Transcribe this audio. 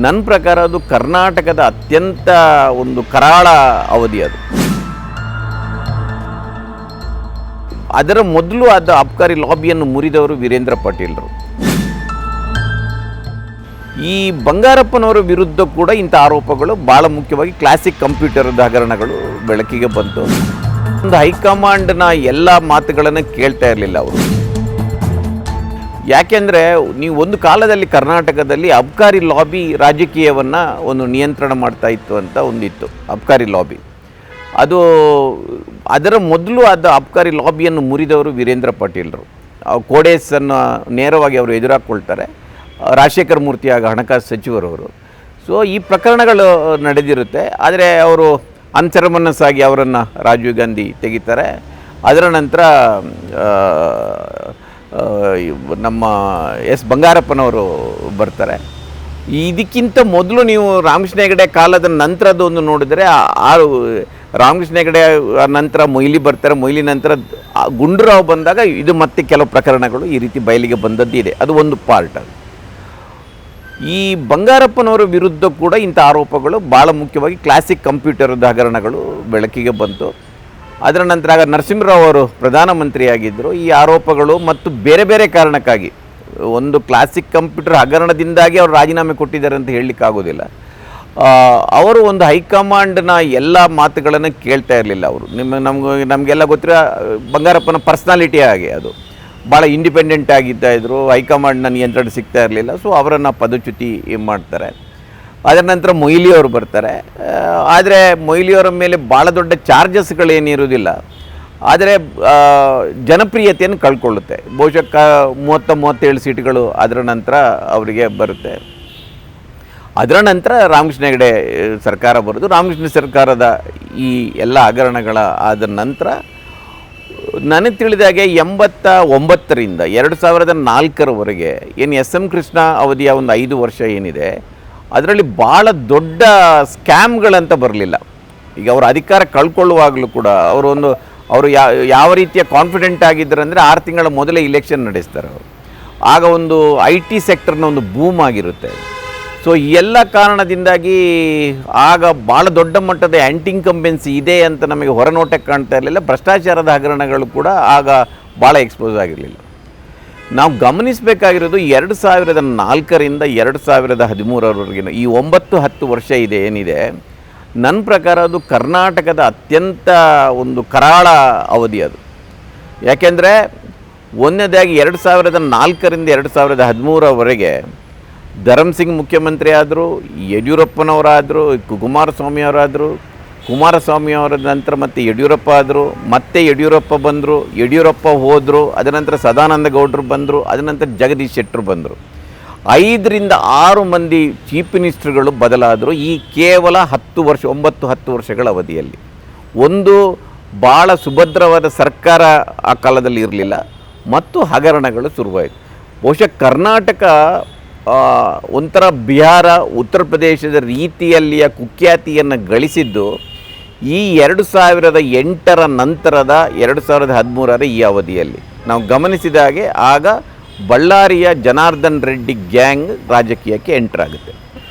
ನನ್ನ ಪ್ರಕಾರ ಅದು ಕರ್ನಾಟಕದ ಅತ್ಯಂತ ಒಂದು ಕರಾಳ ಅವಧಿ ಅದು. ಅದರ ಮೊದಲು ಅದು ಅಬ್ಕಾರಿ ಲಾಬಿಯನ್ನು ಮುರಿದವರು ವೀರೇಂದ್ರ ಪಾಟೀಲರು. ಈ ಬಂಗಾರಪ್ಪನವರ ವಿರುದ್ಧ ಕೂಡ ಇಂಥ ಆರೋಪಗಳು ಭಾಳ ಮುಖ್ಯವಾಗಿ ಕ್ಲಾಸಿಕ್ ಕಂಪ್ಯೂಟರ್ ಹಗರಣಗಳು ಬೆಳಕಿಗೆ ಬಂತು. ಒಂದು ಹೈಕಮಾಂಡ್ನ ಎಲ್ಲ ಮಾತುಗಳನ್ನು ಕೇಳ್ತಾ ಇರಲಿಲ್ಲ ಅವರು. ಯಾಕೆಂದರೆ ನೀವು ಒಂದು ಕಾಲದಲ್ಲಿ ಕರ್ನಾಟಕದಲ್ಲಿ ಅಬ್ಕಾರಿ ಲಾಬಿ ರಾಜಕೀಯವನ್ನು ಒಂದು ನಿಯಂತ್ರಣ ಮಾಡ್ತಾ ಇತ್ತು ಅಂತ ಒಂದಿತ್ತು ಅಬ್ಕಾರಿ ಲಾಬಿ. ಅದರ ಮೊದಲು ಅದು ಅಬ್ಕಾರಿ ಲಾಬಿಯನ್ನು ಮುರಿದವರು ವೀರೇಂದ್ರ ಪಾಟೀಲರು. ಕೋಡೇಸನ್ನು ನೇರವಾಗಿ ಅವರು ಎದುರಾಕೊಳ್ತಾರೆ. ರಾಜಶೇಖರ ಮೂರ್ತಿ ಆಗ ಹಣಕಾಸು ಸಚಿವರವರು. ಸೊ ಈ ಪ್ರಕರಣಗಳು ನಡೆದಿರುತ್ತೆ. ಆದರೆ ಅವರು ಅನ್ಸರಮನಸ್ಸಾಗಿ ಅವರನ್ನು ರಾಜೀವ್ ಗಾಂಧಿ ತೆಗಿತಾರೆ. ಅದರ ನಂತರ ನಮ್ಮ ಬಂಗಾರಪ್ಪನವರು ಬರ್ತಾರೆ. ಇದಕ್ಕಿಂತ ಮೊದಲು ನೀವು ರಾಮಕೃಷ್ಣ ಹೆಗಡೆ ಕಾಲದ ನಂತರದೊಂದು ನೋಡಿದರೆ ರಾಮಕೃಷ್ಣ ಹೆಗಡೆ ನಂತರ ಮೊಯ್ಲಿ ಬರ್ತಾರೆ. ಮೊಯ್ಲಿ ನಂತರ ಗುಂಡೂರಾವ್ ಬಂದಾಗ ಇದು ಮತ್ತೆ ಕೆಲವು ಪ್ರಕರಣಗಳು ಈ ರೀತಿ ಬಯಲಿಗೆ ಬಂದದ್ದು ಇದೆ. ಅದು ಒಂದು ಪಾರ್ಟ್. ಈ ಬಂಗಾರಪ್ಪನವರ ವಿರುದ್ಧ ಕೂಡ ಇಂಥ ಆರೋಪಗಳು ಭಾಳ ಮುಖ್ಯವಾಗಿ ಕ್ಲಾಸಿಕ್ ಕಂಪ್ಯೂಟರ್ ಹಗರಣಗಳು ಬೆಳಕಿಗೆ ಬಂತು. ಅದರ ನಂತರ ಆಗ ನರಸಿಂಹರಾವ್ ಅವರು ಪ್ರಧಾನಮಂತ್ರಿಯಾಗಿದ್ದರು. ಈ ಆರೋಪಗಳು ಮತ್ತು ಬೇರೆ ಬೇರೆ ಕಾರಣಕ್ಕಾಗಿ ಒಂದು ಕ್ಲಾಸಿಕ್ ಕಂಪ್ಯೂಟರ್ ಹಗರಣದಿಂದಾಗಿ ಅವರು ರಾಜೀನಾಮೆ ಕೊಟ್ಟಿದ್ದಾರೆ ಅಂತ ಹೇಳಲಿಕ್ಕಾಗೋದಿಲ್ಲ. ಅವರು ಒಂದು ಹೈಕಮಾಂಡ್ನ ಎಲ್ಲ ಮಾತುಗಳನ್ನು ಕೇಳ್ತಾ ಇರಲಿಲ್ಲ ಅವರು. ನಮಗೆಲ್ಲ ಗೊತ್ತಿರೋ ಬಂಗಾರಪ್ಪನ ಪರ್ಸ್ನಾಲಿಟಿ ಹಾಗೆ ಅದು ಭಾಳ ಇಂಡಿಪೆಂಡೆಂಟ್ ಆಗಿದ್ದಾಯಿದ್ರು. ಹೈಕಮಾಂಡ್ನ ನಿಯಂತ್ರಣ ಸಿಗ್ತಾ ಇರಲಿಲ್ಲ. ಸೊ ಅವರನ್ನು ಪದಚ್ಯುತಿ ಮಾಡ್ತಾರೆ. ಅದರ ನಂತರ ಮೊಯ್ಲಿಯವರು ಬರ್ತಾರೆ. ಆದರೆ ಮೊಯ್ಲಿಯವರ ಮೇಲೆ ಭಾಳ ದೊಡ್ಡ ಚಾರ್ಜಸ್ಗಳೇನಿರೋದಿಲ್ಲ. ಆದರೆ ಜನಪ್ರಿಯತೆಯನ್ನು ಕಳ್ಕೊಳ್ಳುತ್ತೆ. ಬಹುಶಃ 30-37 ಸೀಟ್ಗಳು ಅದರ ನಂತರ ಅವರಿಗೆ ಬರುತ್ತೆ. ಅದರ ನಂತರ ರಾಮಕೃಷ್ಣ ಹೆಗಡೆ ಸರ್ಕಾರ ಬರೋದು. ರಾಮಕೃಷ್ಣ ಸರ್ಕಾರದ ಈ ಎಲ್ಲ ಹಗರಣಗಳ ಆದ ನಂತರ ನನಗೆ ತಿಳಿದಾಗೆ 89ರಿಂದ 2004ರವರೆಗೆ ಏನು ಎಸ್.ಎಂ. ಕೃಷ್ಣ ಅವಧಿಯ ಒಂದು 5 ವರ್ಷ ಏನಿದೆ, ಅದರಲ್ಲಿ ಭಾಳ ದೊಡ್ಡ ಸ್ಕ್ಯಾಮ್ಗಳಂತ ಬರಲಿಲ್ಲ. ಈಗ ಅವರು ಅಧಿಕಾರ ಕಳ್ಕೊಳ್ಳುವಾಗಲೂ ಕೂಡ ಅವರು ಯಾವ ರೀತಿಯ ಕಾನ್ಫಿಡೆಂಟ್ ಆಗಿದ್ದರು ಅಂದರೆ 6 ತಿಂಗಳ ಮೊದಲೇ ಇಲೆಕ್ಷನ್ ನಡೆಸ್ತಾರೆ ಅವರು. ಆಗ ಒಂದು IT ಸೆಕ್ಟರ್ನ ಒಂದು ಬೂಮ್ ಆಗಿರುತ್ತೆ. ಸೊ ಈ ಎಲ್ಲ ಕಾರಣದಿಂದಾಗಿ ಆಗ ಭಾಳ ದೊಡ್ಡ ಮಟ್ಟದ ಆ್ಯಂಟಿ ಇನ್ಕಂಬೆನ್ಸಿ ಇದೆ ಅಂತ ನಮಗೆ ಹೊರನೋಟಕ್ಕೆ ಕಾಣ್ತಾ ಇರಲಿಲ್ಲ. ಭ್ರಷ್ಟಾಚಾರದ ಹಗರಣಗಳು ಕೂಡ ಆಗ ಭಾಳ ಎಕ್ಸ್ಪೋಸ್ ಆಗಿರಲಿಲ್ಲ. ನಾವು ಗಮನಿಸಬೇಕಾಗಿರೋದು 2004ರಿಂದ 2013ರವರೆಗಿನ ಈ 9-10 ವರ್ಷ ಇದೆ ಏನಿದೆ, ನನ್ನ ಪ್ರಕಾರ ಅದು ಕರ್ನಾಟಕದ ಅತ್ಯಂತ ಒಂದು ಕರಾಳ ಅವಧಿ ಅದು. ಯಾಕೆಂದರೆ ಒಂದನೇದಾಗಿ 2004ರಿಂದ 2013ರವರೆಗೆ ಧರ್ಮಸಿಂಗ್ ಮುಖ್ಯಮಂತ್ರಿ ಆದರು, ಯಡಿಯೂರಪ್ಪನವರಾದರು, ಕುಮಾರಸ್ವಾಮಿ ಅವರ ನಂತರ ಮತ್ತೆ ಯಡಿಯೂರಪ್ಪ ಆದರು, ಮತ್ತೆ ಯಡಿಯೂರಪ್ಪ ಬಂದರು, ಯಡಿಯೂರಪ್ಪ ಹೋದರು, ಅದನಂತರ ಸದಾನಂದ ಗೌಡರು ಬಂದರು, ಅದನಂತರ ಜಗದೀಶ್ ಶೆಟ್ಟರು ಬಂದರು. 5ರಿಂದ 6 ಮಂದಿ ಚೀಫ್ ಮಿನಿಸ್ಟರ್ಗಳು ಬದಲಾದರು ಈ ಕೇವಲ 9-10 ವರ್ಷಗಳ ಅವಧಿಯಲ್ಲಿ. ಒಂದು ಭಾಳ ಸುಭದ್ರವಾದ ಸರ್ಕಾರ ಆ ಕಾಲದಲ್ಲಿ ಇರಲಿಲ್ಲ ಮತ್ತು ಹಗರಣಗಳು ಶುರುವಾಯಿತು. ಬಹುಶಃ ಕರ್ನಾಟಕ ಒಂಥರ ಬಿಹಾರ, ಉತ್ತರ ಪ್ರದೇಶದ ರೀತಿಯಲ್ಲಿಯ ಕುಖ್ಯಾತಿಯನ್ನು ಗಳಿಸಿದ್ದು ಈ 2008ರ ನಂತರದ 2013ರ ಈ ಅವಧಿಯಲ್ಲಿ. ನಾವು ಗಮನಿಸಿದ ಹಾಗೆ ಆಗ ಬಳ್ಳಾರಿಯ ಜನಾರ್ದನ್ ರೆಡ್ಡಿ ಗ್ಯಾಂಗ್ ರಾಜಕೀಯಕ್ಕೆ ಎಂಟರ್ ಆಗುತ್ತೆ.